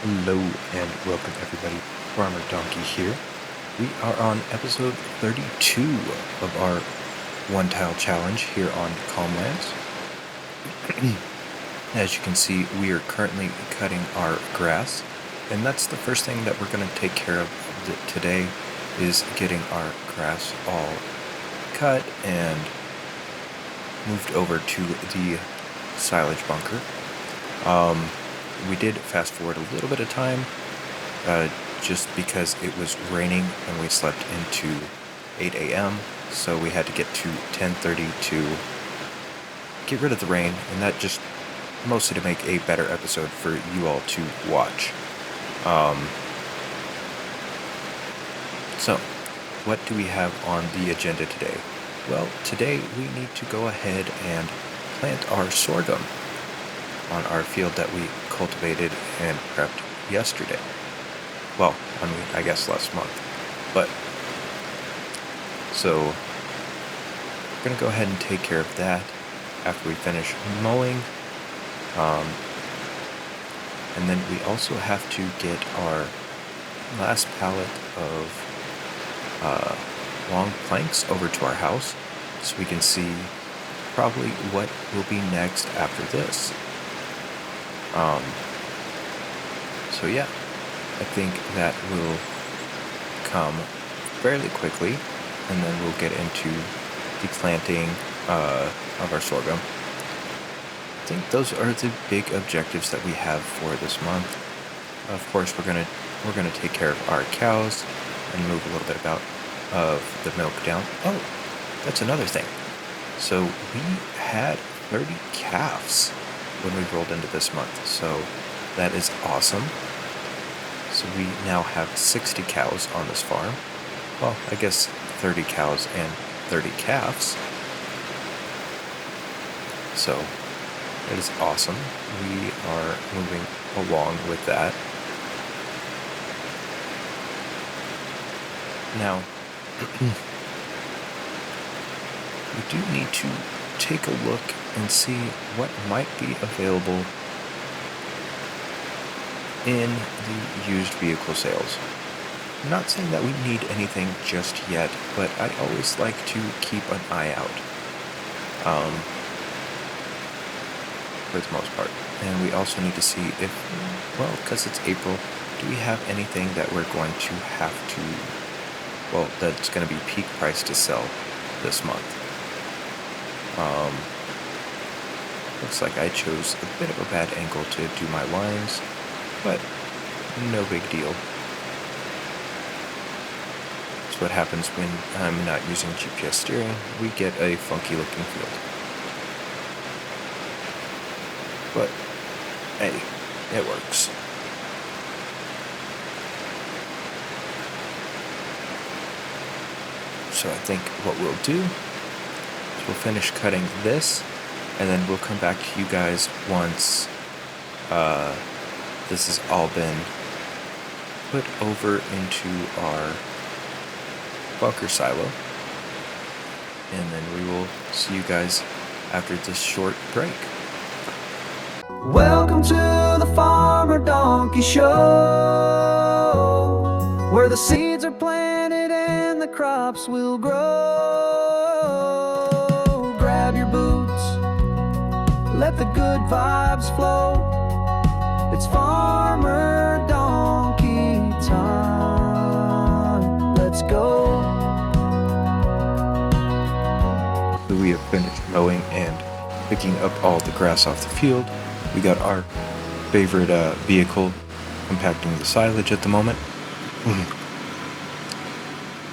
Hello and welcome everybody. Farmer Donkey here. We are on episode 32 of our one tile challenge here on Calmlands. As you can see, we are currently cutting our grass, and that's the first thing that we're going to take care of today is getting our grass all cut and moved over to the silage bunker. We did fast forward a little bit of time, just because it was raining and we slept into 8 a.m. So we had to get to 10:30 to get rid of the rain, and that just mostly to make a better episode for you all to watch. So, what do we have on the agenda today? Well, today we need to go ahead and plant our sorghum on our field that we cultivated and prepped yesterday. Well, I guess last month. But, so, we're going to go ahead and take care of that after we finish mowing. And then we also have to get our last pallet of long planks over to our house so we can see probably what will be next after this. So yeah, I think that will come fairly quickly, and then we'll get into the planting of our sorghum. I think those are the big objectives that we have for this month. Of course, we're gonna take care of our cows and move a little bit of the milk down. Oh, that's another thing. So we had 30 calves when we rolled into this month, so that is awesome. So we now have 60 cows on this farm. Well, I guess 30 cows and 30 calves. So that is awesome. We are moving along with that. Now, we do need to take a look and see what might be available in the used vehicle sales. I'm not saying that we need anything just yet, but I always like to keep an eye out, for the most part. And we also need to see if, well, because it's April, do we have anything that we're going to have to, well, that's going to be peak price to sell this month. Looks like I chose a bit of a bad angle to do my lines, but no big deal. That's what happens when I'm not using GPS steering. We get a funky looking field. But hey, it works. So I think what we'll do is we'll finish cutting this, and then we'll come back to you guys once this has all been put over into our bunker silo, and then we will see you guys after this short break. Welcome to the Farmer Donkey Show, where the seeds are planted and the crops will grow. Grab your boots, let the good vibes flow. It's Farmer Donkey time. Let's go. We have finished mowing and picking up all the grass off the field. We got our favorite vehicle compacting the silage at the moment.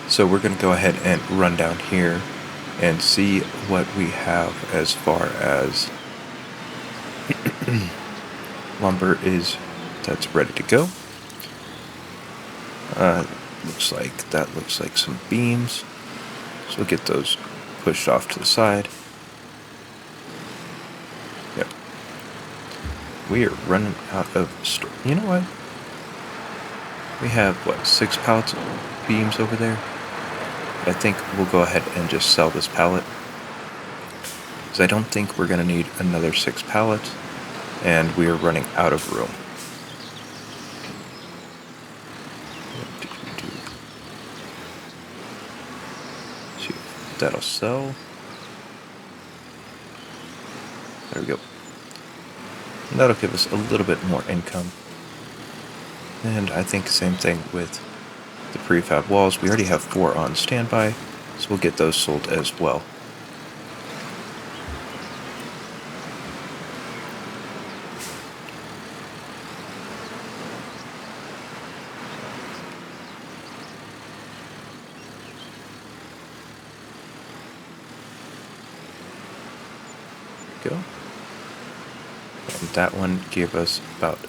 So we're going to go ahead and run down here and see what we have as far as lumber that's ready to go. Looks like some beams. So we'll get those pushed off to the side. Yep. We are running out of You know what? We have, 6 pallets of beams over there? I think we'll go ahead and just sell this pallet, because I don't think we're going to need another 6 pallets, and we are running out of room. That'll sell. There we go. And that'll give us a little bit more income. And I think same thing with the prefab walls. We already have 4 on standby, so we'll get those sold as well. Go. And that one gave us about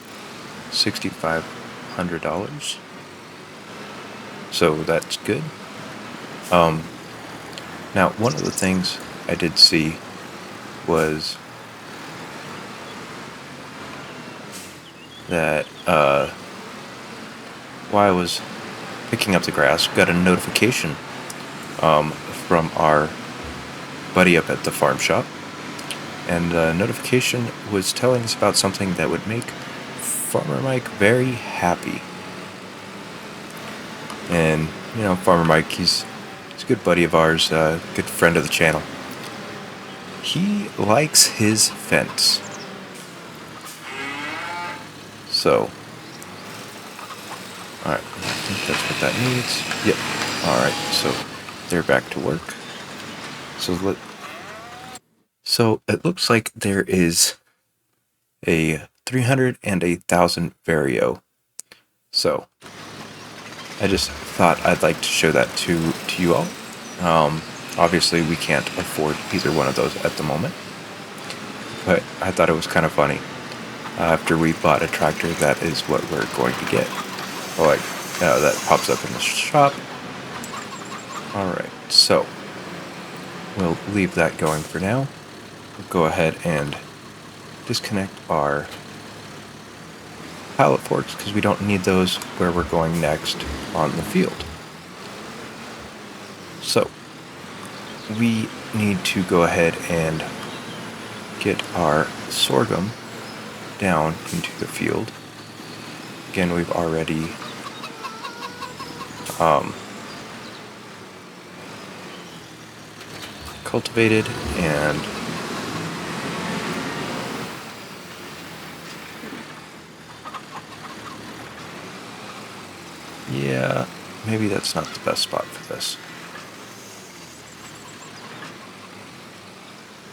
$6,500. So that's good. Now, one of the things I did see was that while I was picking up the grass, got a notification from our buddy up at the farm shop. And the notification was telling us about something that would make Farmer Mike very happy. And, you know, Farmer Mike, he's a good buddy of ours, good friend of the channel. He likes his fence. So, alright, I think that's what that needs. Yep. Alright, so they're back to work. So it looks like there is a 300 and a 1,000 vario. So I just thought I'd like to show that to you all. Obviously we can't afford either one of those at the moment, but I thought it was kind of funny. After we bought a tractor, that is what we're going to get. Oh, that pops up in the shop. Alright, so we'll leave that going for now. We'll go ahead and disconnect our pallet forks because we don't need those where we're going next on the field. So we need to go ahead and get our sorghum down into the field. Again, we've already cultivated and yeah, maybe that's not the best spot for this.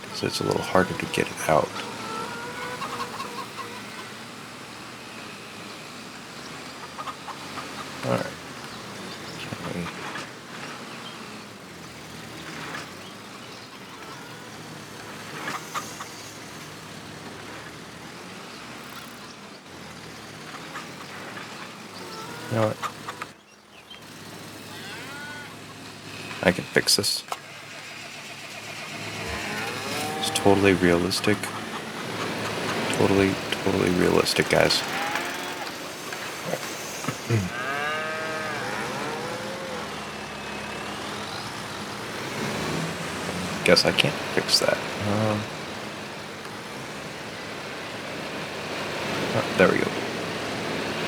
Because it's a little harder to get it out. Alright. Can we... You know what? I can fix this. It's totally realistic. Totally realistic, guys. Guess I can't fix that. Oh, there we go.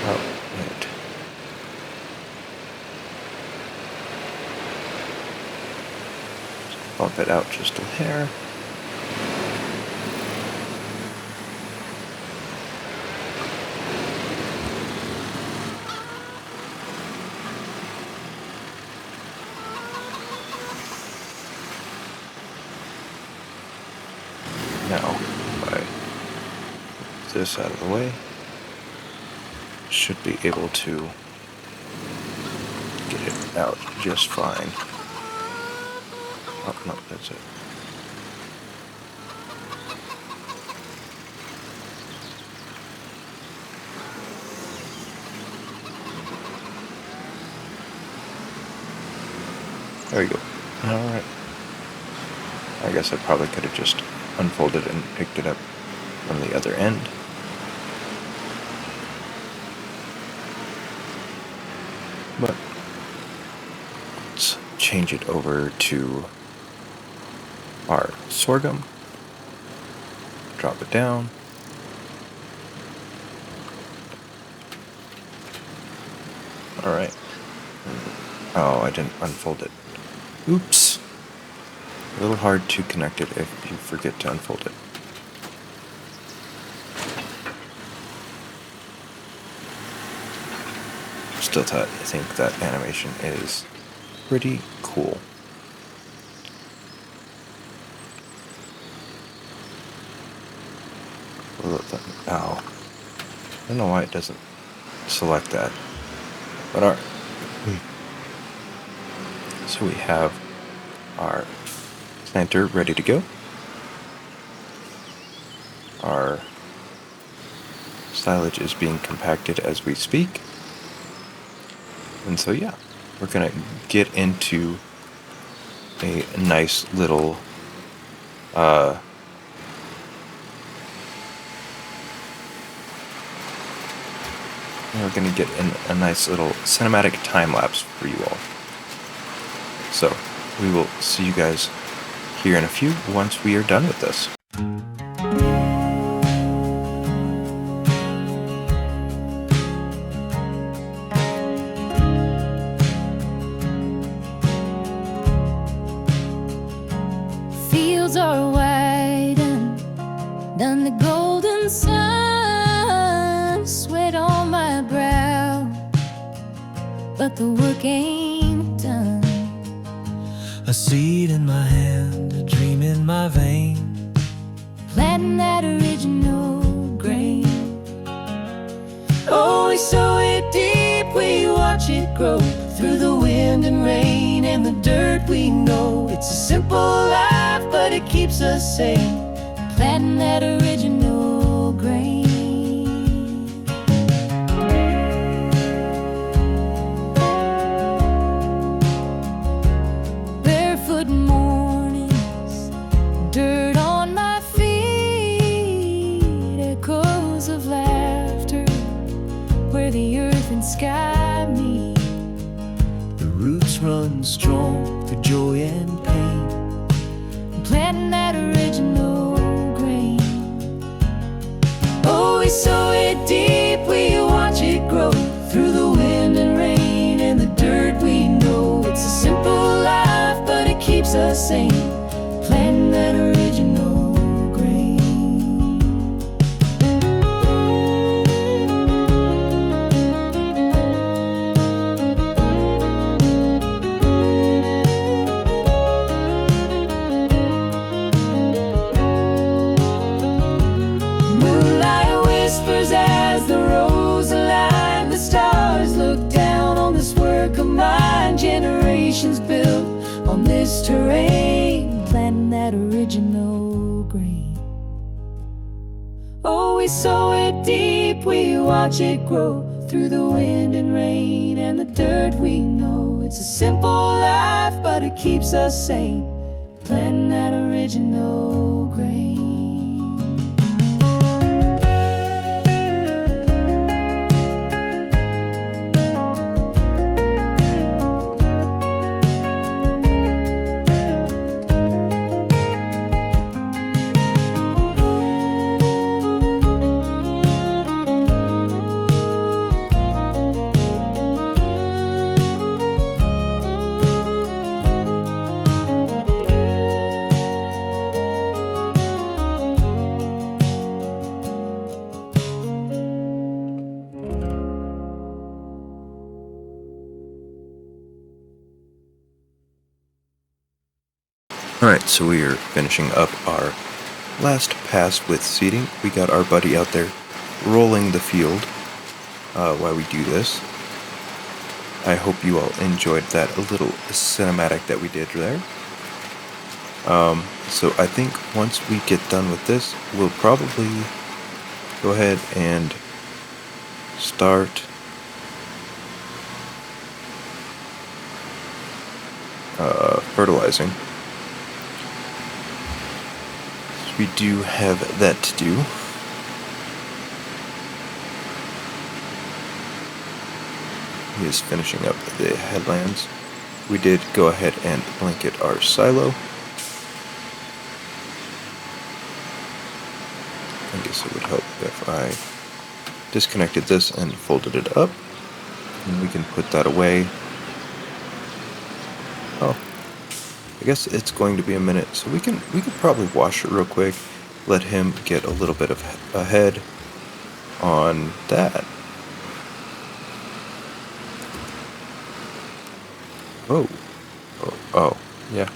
Oh, wait. Bump it out just a hair. Now, if I move this out of the way, should be able to get it out just fine. Oh, no, that's it. There we go. Alright. I guess I probably could have just unfolded and picked it up from the other end. But let's change it over to our sorghum. Drop it down. Alright. Oh, I didn't unfold it. Oops. little hard to connect it if you forget to unfold it. Still, I think that animation is pretty cool. Ow. I don't know why it doesn't select that. But alright. So we have our planter ready to go. Our silage is being compacted as we speak. And so yeah, we're gonna get into a nice little we're going to get in a nice little cinematic time lapse for you all. So, we will see you guys here in a few once we are done with this. Fields are white and done the golden sun, sweat on my brow, but the work ain't done. A seed in my hand, a dream in my vein, Planting that original grain. oh, we sow it deep, we watch it grow through the wind and rain and the dirt. We know it's a simple life, but it keeps us sane. Planting that original grain. Barefoot mornings, dirt on my feet, echoes of laughter where the earth and sky meet. The roots run strong through joy and pain, Planting that original grain. oh, we sow it deep, we watch it grow through the wind and rain and the dirt. We know it's a simple life, but it keeps us sane. Planting that original grain. Moonlight whispers as the rows align. The stars look down on this work of mine. Generations built on this terrain, Planting that original grain. oh, we sow it deep, we watch it grow through the wind and rain and the dirt. We know it's a simple life, but it keeps us sane. Planting that original grain. Alright, so we are finishing up our last pass with seeding. We got our buddy out there rolling the field while we do this. I hope you all enjoyed that little cinematic that we did there. So I think once we get done with this, we'll probably go ahead and start fertilizing. We do have that to do. He is finishing up the headlands. We did go ahead and blanket our silo. I guess it would help if I disconnected this and folded it up. And we can put that away. Oh, I guess it's going to be a minute, so we could probably wash it real quick, let him get a little bit of ahead on that. Oh, oh, yeah.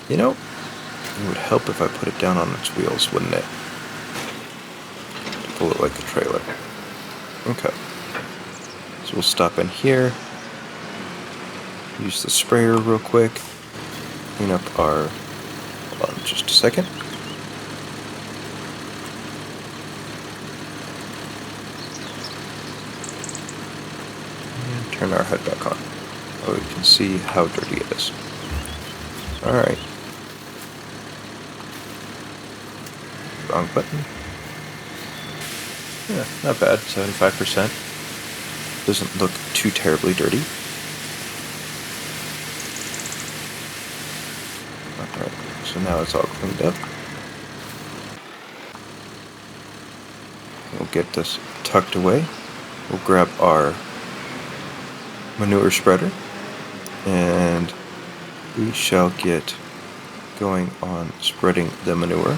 You know, it would help if I put it down on its wheels, wouldn't it? To pull it like a trailer. Okay. So we'll stop in here. Use the sprayer real quick. Clean up our... Hold on just a second. And turn our head back on. Oh, you can see how dirty it is. Alright. Wrong button. Yeah, not bad. 75%. Doesn't look too terribly dirty. Alright, so now it's all cleaned up. We'll get this tucked away. We'll grab our manure spreader and we shall get going on spreading the manure.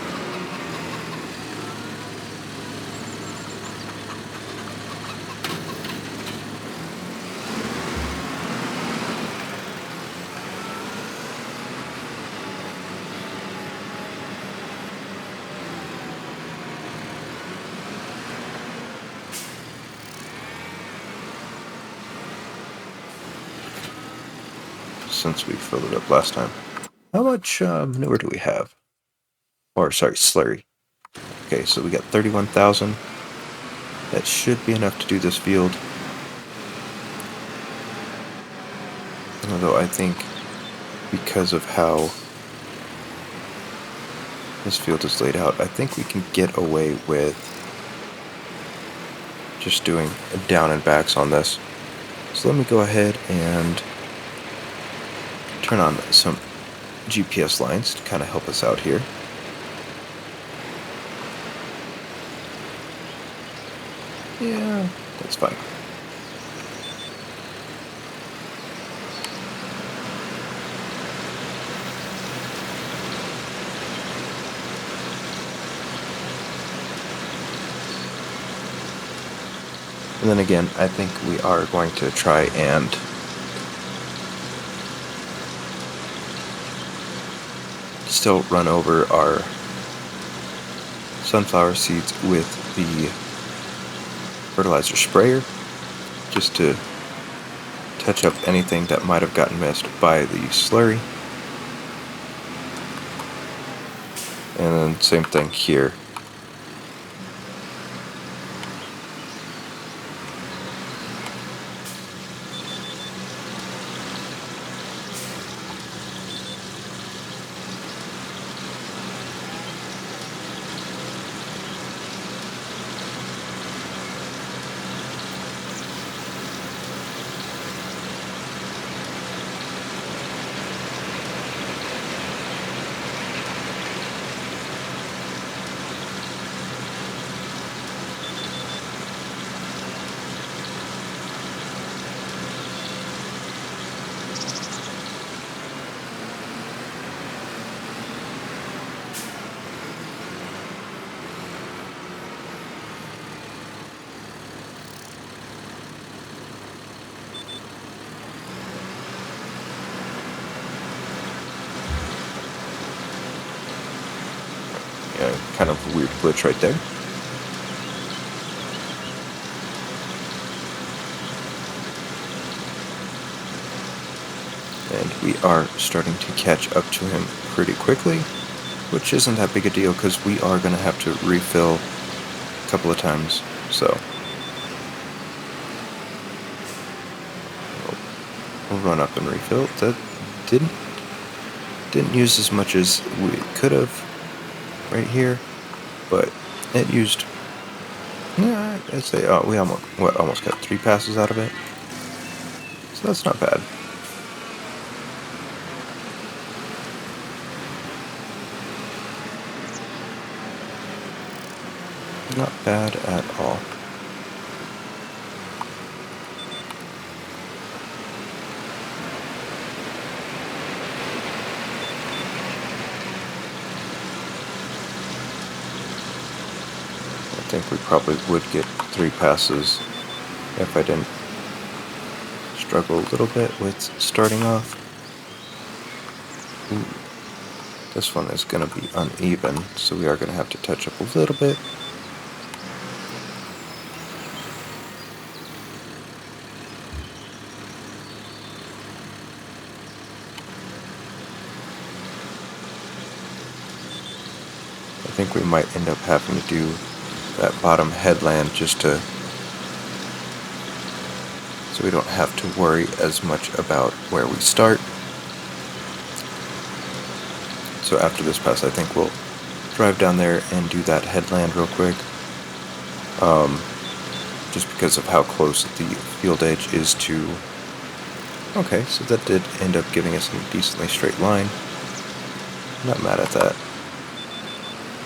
Since we filled it up last time. How much manure do we have? Or, sorry, slurry. Okay, so we got 31,000. That should be enough to do this field. Although I think because of how this field is laid out, I think we can get away with just doing down and backs on this. So let me go ahead and turn on some GPS lines to kind of help us out here. Yeah, that's fine. And then again, I think we are going to try and still run over our sunflower seeds with the fertilizer sprayer, just to touch up anything that might have gotten missed by the slurry. And then same thing here. Kind of a weird glitch right there. And we are starting to catch up to him pretty quickly, which isn't that big a deal because we are going to have to refill a couple of times. So we'll run up and refill. That didn't use as much as we could have right here, but it used, yeah, I'd say, we almost got 3 passes out of it, so that's not bad. Not bad at all. think we probably would get 3 passes if I didn't struggle a little bit with starting off. Ooh. This one is going to be uneven, so we are going to have to touch up a little bit. I think we might end up having to do that bottom headland just so we don't have to worry as much about where we start. So after this pass, I think we'll drive down there and do that headland real quick. Just because of how close the field edge is to... Okay, so that did end up giving us a decently straight line. Not mad at that.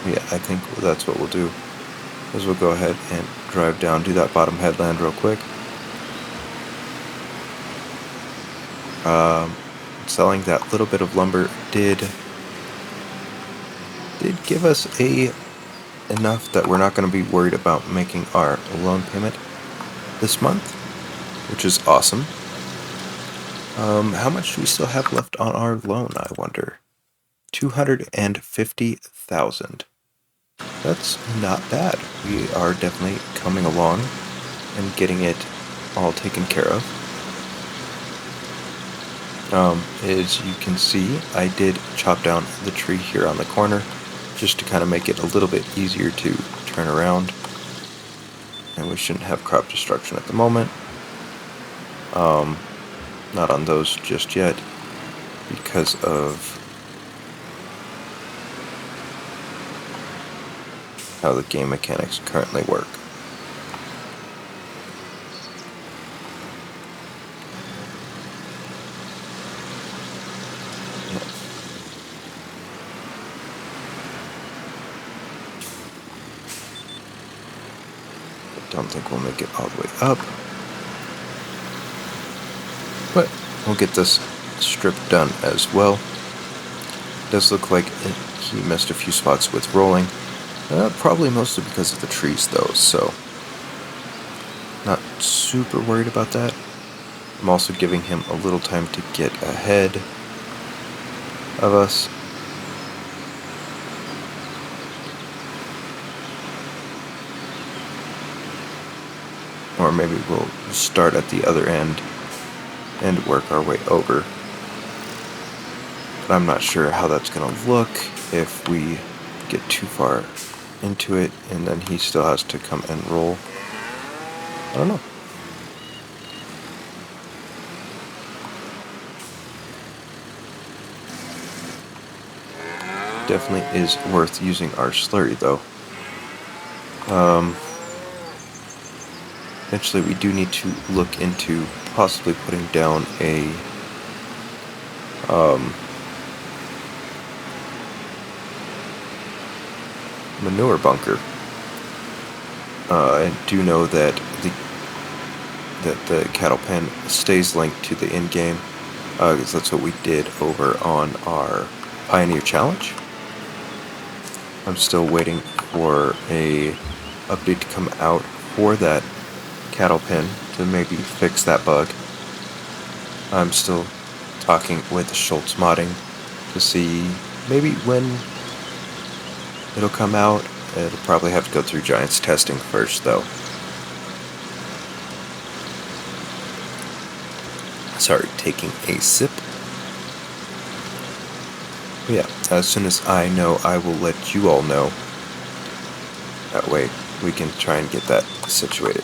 Yeah, I think that's what we'll do, is we'll go ahead and drive down, do that bottom headland real quick. Selling that little bit of lumber did give us enough that we're not going to be worried about making our loan payment this month, which is awesome. How much do we still have left on our loan, I wonder? $250,000. That's not bad. We are definitely coming along and getting it all taken care of. As you can see, I did chop down the tree here on the corner just to kind of make it a little bit easier to turn around. And we shouldn't have crop destruction at the moment. Not on those just yet because of how the game mechanics currently work. Don't think we'll make it all the way up, but we'll get this strip done as well. It does look like he missed a few spots with rolling, probably mostly because of the trees though, so not super worried about that. I'm also giving him a little time to get ahead of us. Or maybe we'll start at the other end and work our way over. But I'm not sure how that's going to look if we get too far into it and then he still has to come and roll. I don't know. Definitely is worth using our slurry though. Eventually we do need to look into possibly putting down a manure bunker. I do know that the cattle pen stays linked to the in-game, because that's what we did over on our Pioneer Challenge. I'm still waiting for a update to come out for that cattle pen to maybe fix that bug. I'm still talking with Schultz Modding to see maybe when it'll come out. It'll probably have to go through Giants testing first though. Sorry, taking a sip. But yeah, as soon as I know, I will let you all know. That way we can try and get that situated.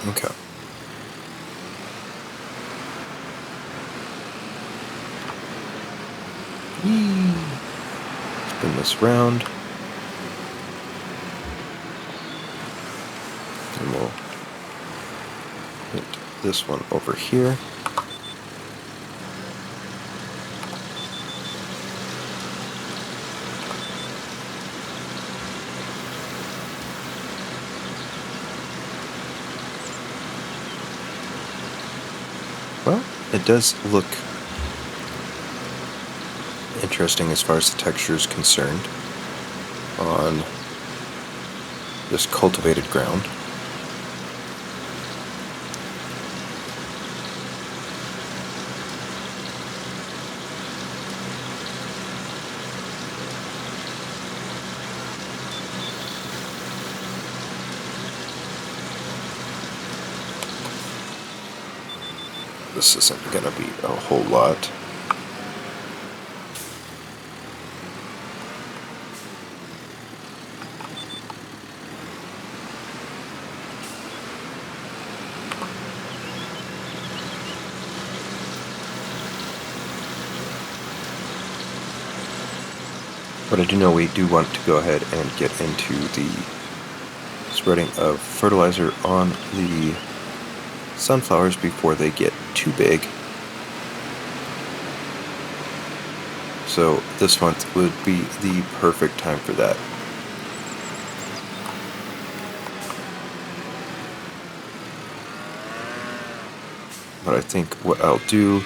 Okay. Spin this round. And we'll hit this one over here. Well, it does look interesting as far as the texture is concerned on just cultivated ground. This isn't going to be a whole lot. But I do know we do want to go ahead and get into the spreading of fertilizer on the sunflowers before they get too big. So this month would be the perfect time for that. But I think what I'll do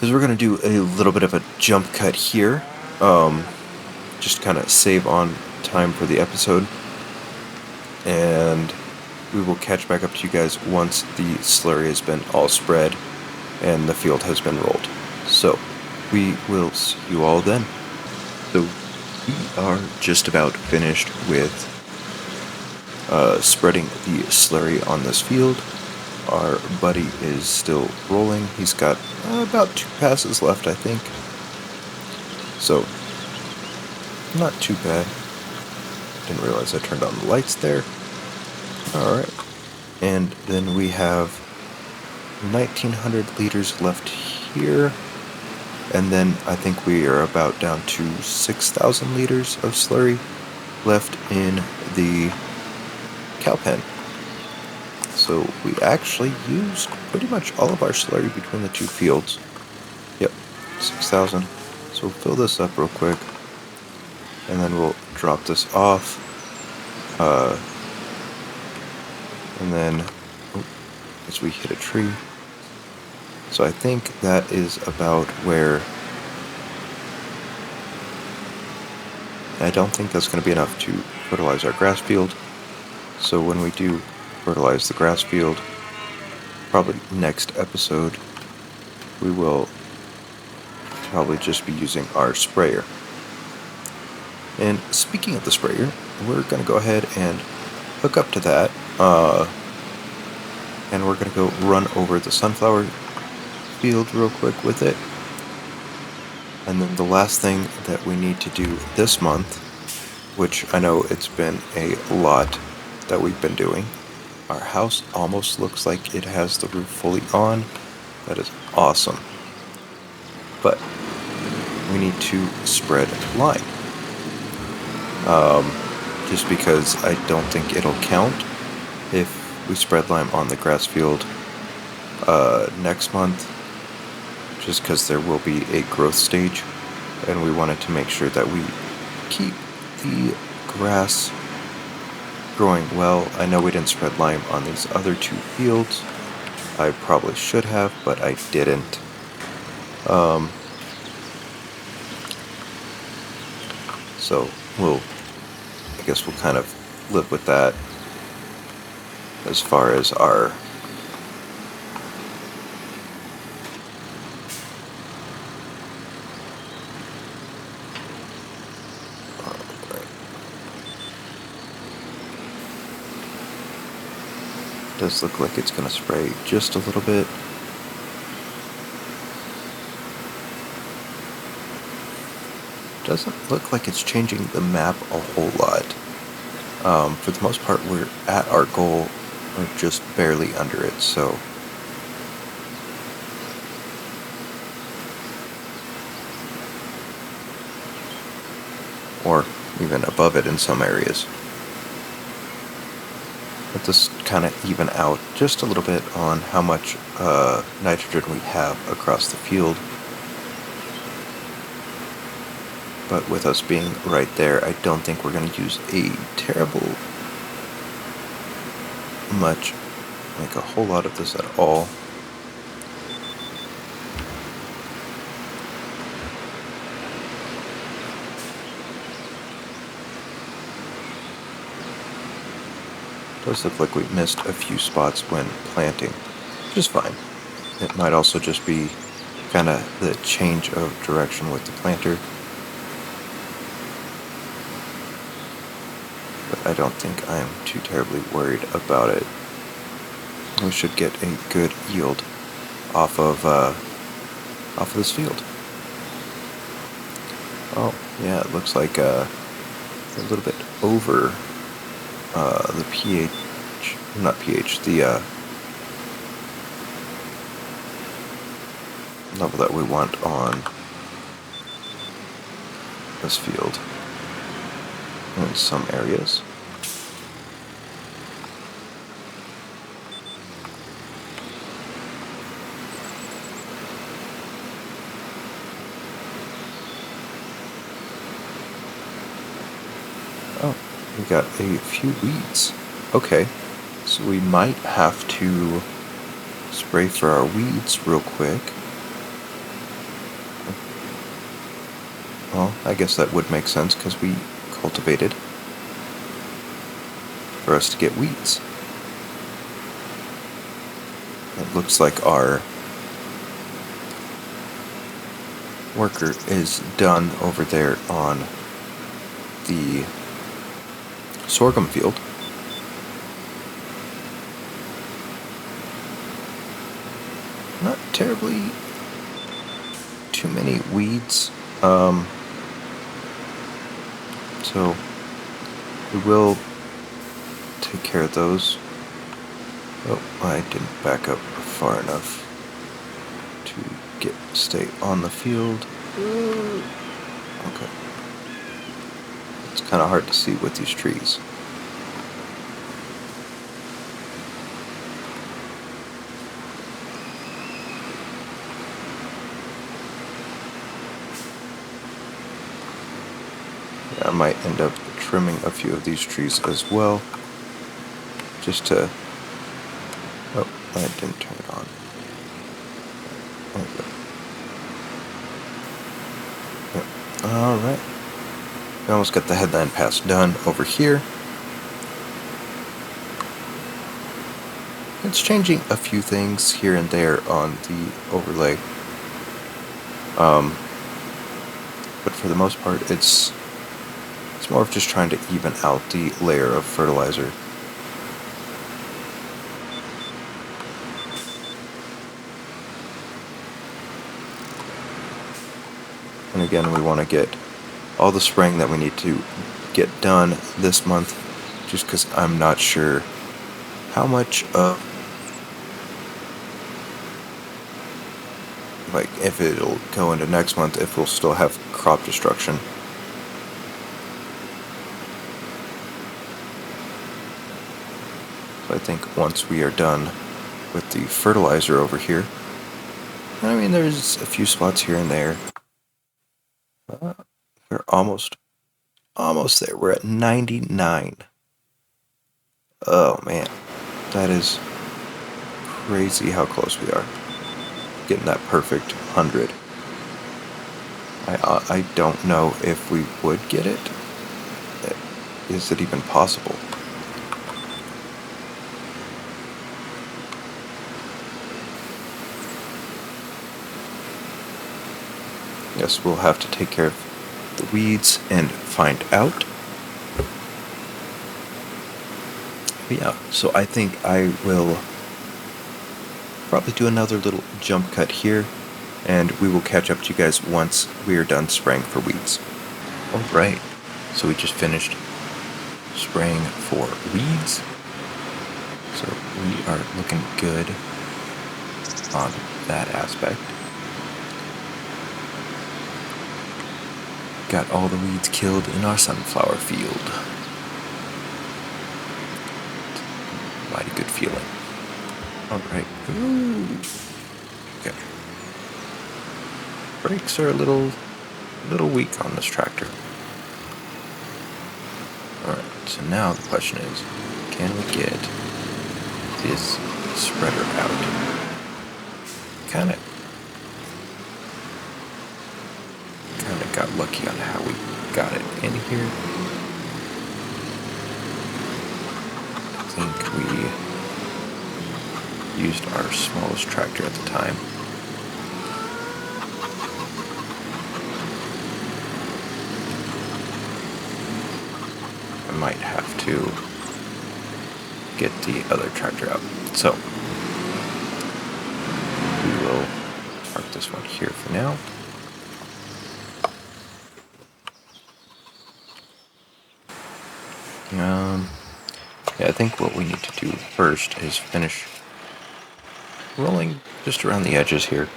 is we're going to do a little bit of a jump cut here. Just kind of save on time for the episode. And we will catch back up to you guys once the slurry has been all spread and the field has been rolled. So we will see you all then. So we are just about finished with spreading the slurry on this field. Our buddy is still rolling. He's got about 2 passes left, I think. So, not too bad. Didn't realize I turned on the lights there. Alright. And then we have 1,900 liters left here. And then I think we are about down to 6,000 liters of slurry left in the cow pen. So we actually used pretty much all of our slurry between the 2 fields. Yep, 6,000. So we'll fill this up real quick. And then we'll drop this off. And then, as we hit a tree. So I think that is about where... I don't think that's going to be enough to fertilize our grass field. So when we do fertilize the grass field, probably next episode, we will probably just be using our sprayer. And speaking of the sprayer, we're going to go ahead and hook up to that, and we're going to go run over the sunflower field real quick with it. And then the last thing that we need to do this month, which I know it's been a lot that we've been doing, our house almost looks like it has the roof fully on. That is awesome. But we need to spread lime. Just because I don't think it'll count if we spread lime on the grass field next month, just because there will be a growth stage, and we wanted to make sure that we keep the grass growing well. I know we didn't spread lime on these other 2 fields. I probably should have, but I didn't. So I guess we'll kind of live with that as far as our does look like it's going to spray just a little bit. Doesn't look like it's changing the map a whole lot. For the most part, we're at our goal. We're just barely under it, so... or even above it in some areas. Let this kind of even out just a little bit on how much nitrogen we have across the field. But with us being right there, I don't think we're going to use a terrible much, like a whole lot of this at all. Does look like we missed a few spots when planting, which is fine. It might also just be kind of the change of direction with the planter. But I don't think I'm too terribly worried about it. We should get a good yield off of this field. Oh, yeah, it looks like a little bit over the pH, not pH, the level that we want on this field in some areas. Oh, we got a few weeds. Okay, so we might have to spray for our weeds real quick. Well, I guess that would make sense because we cultivated for us to get weeds. It looks like our worker is done over there on the sorghum field. Not terribly too many weeds. So we will take care of those. Oh, I didn't back up far enough to stay on the field. Okay. It's kind of hard to see with these trees. I might end up trimming a few of these trees as well, just to... Oh, I didn't turn it on. Okay. Yep. Alright. We almost got the headland pass done over here. It's changing a few things here and there on the overlay. But for the most part, it's more of just trying to even out the layer of fertilizer. And again, we want to get all the spraying that we need to get done this month, just because I'm not sure how much of, like, if it'll go into next month, if we'll still have crop destruction. So I think once we are done with the fertilizer over here, I mean, there's a few spots here and there. We're almost there. We're at 99. Oh man, that is crazy how close we are. Getting that perfect 100. I don't know if we would get it. Is it even possible? Guess we'll have to take care of the weeds and find out. But yeah, so I think I will probably do another little jump cut here, and we will catch up to you guys once we are done spraying for weeds. Alright, so we just finished spraying for weeds. So we are looking good on that aspect. Got all the weeds killed in our sunflower field. Mighty good feeling. Alright. Okay. Brakes are a little weak on this tractor. Alright, so now the question is, can we get this spreader out? Kinda got lucky on how we got it in here. think we used our smallest tractor at the time. I might have to get the other tractor out. So we will park this one here for now. Yeah, I think what we need to do first is finish rolling just around the edges here.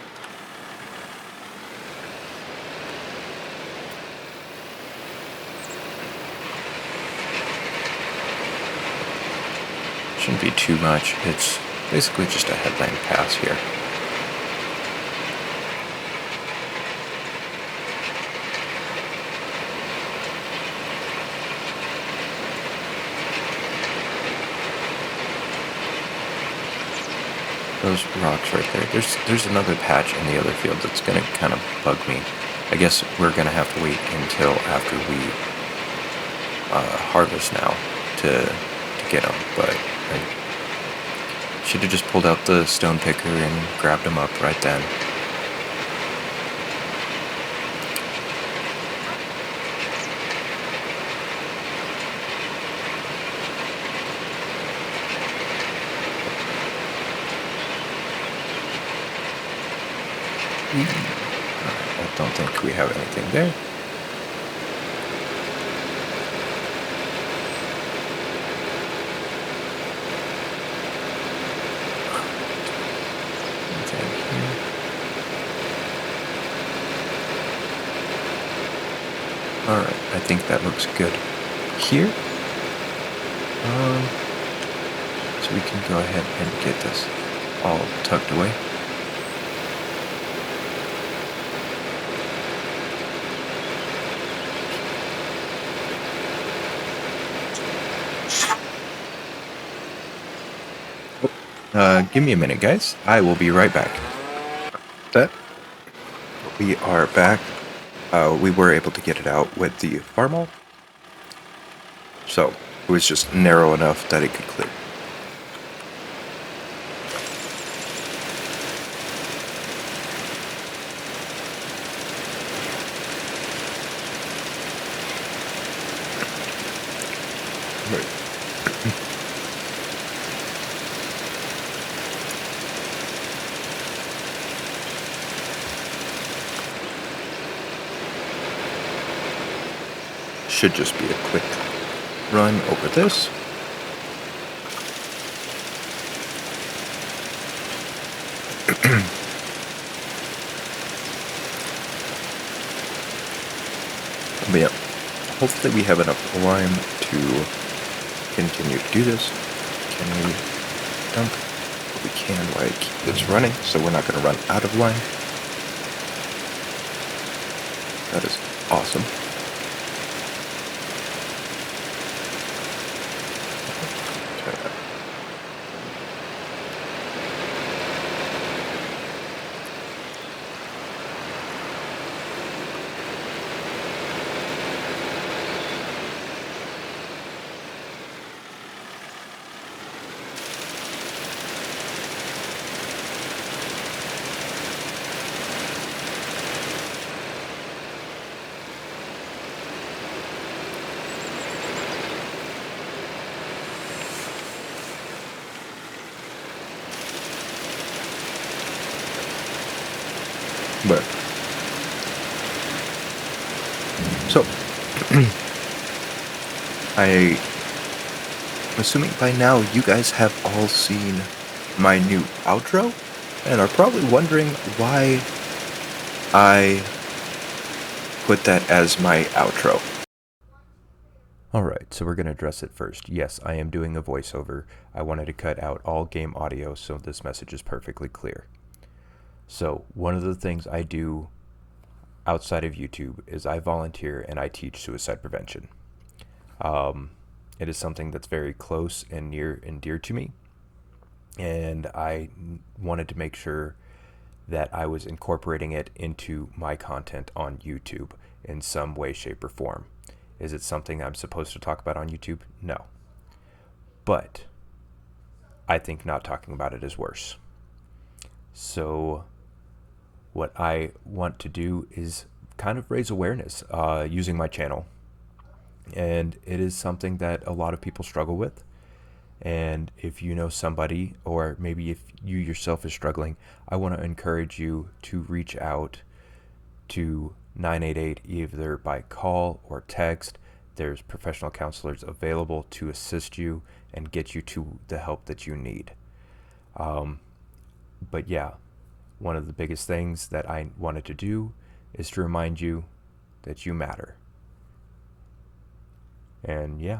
Shouldn't be too much. It's basically just a headland pass here. Those rocks right there. There's another patch in the other field that's gonna kind of bug me. I guess we're gonna have to wait until after we harvest now to get them, but I should have just pulled out the stone picker and grabbed them up right then. I don't think we have anything there. Anything here? Alright, I think that looks good. Here? So we can go ahead and get this all tucked away. Give me a minute, guys. I will be right back. That we are back. We were able to get it out with the farm, so it was just narrow enough that it could clear. Should just be a quick run over this. But yeah, hopefully we have enough lime to continue to do this. Can we dump what we can while I keep this running so we're not going to run out of lime? That is awesome. But so I'm assuming by now you guys have all seen my new outro and are probably wondering why I put that as my outro. Alright, so we're going to address it first. Yes, I am doing a voiceover. I wanted to cut out all game audio so this message is perfectly clear. So, one of the things I do outside of YouTube is I volunteer and I teach suicide prevention. It is something that's very close and near and dear to me, and I wanted to make sure that I was incorporating it into my content on YouTube in some way, shape, or form. Is it something I'm supposed to talk about on YouTube? No. But I think not talking about it is worse. So what I want to do is kind of raise awareness using my channel. And it is something that a lot of people struggle with. And if you know somebody, or maybe if you yourself is struggling, I want to encourage you to reach out to 988 either by call or text. There's professional counselors available to assist you and get you to the help that you need. But yeah, one of the biggest things that I wanted to do is to remind you that you matter. And yeah,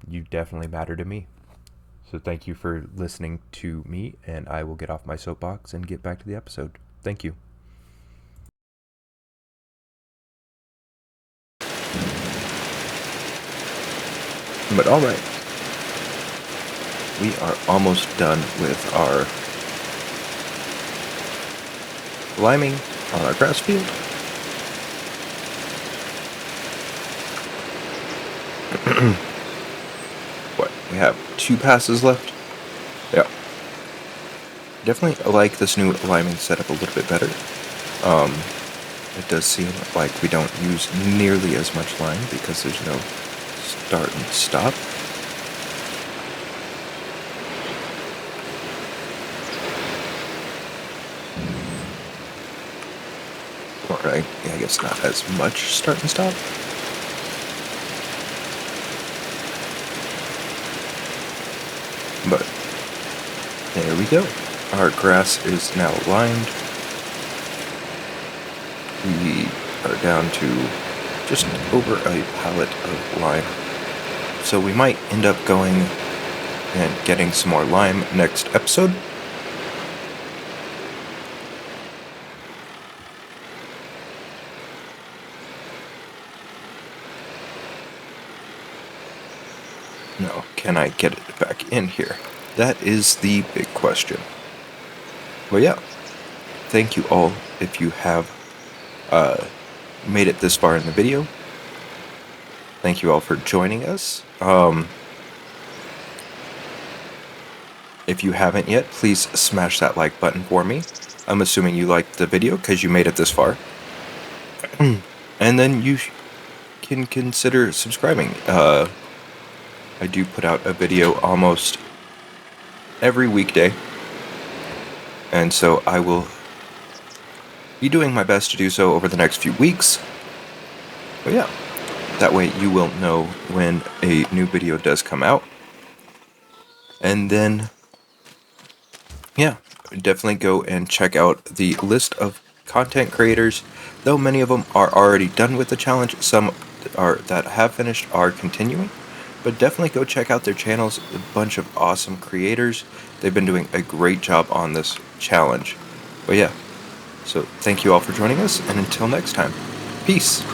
you definitely matter to me. So thank you for listening to me, and I will get off my soapbox and get back to the episode. Thank you. But all right, we are almost done with our liming on our grass field. What, we have 2 passes left? Yeah. Definitely like this new liming setup a little bit better. It does seem like we don't use nearly as much lime because there's no start and stop. Or I guess not as much start and stop. But there we go. Our grass is now limed. We are down to just over a pallet of lime. So we might end up going and getting some more lime next episode. Now, can I get it back in here? That is the big question. Well, yeah. Thank you all if you have made it this far in the video. Thank you all for joining us. If you haven't yet, please smash that like button for me. I'm assuming you liked the video because you made it this far. And then you can consider subscribing. I do put out a video almost every weekday, and so I will be doing my best to do so over the next few weeks. But yeah, that way you will know when a new video does come out. And then, yeah, definitely go and check out the list of content creators. Though many of them are already done with the challenge, some that have finished are continuing. But definitely go check out their channels. A bunch of awesome creators. They've been doing a great job on this challenge. But yeah, so thank you all for joining us, and until next time, peace.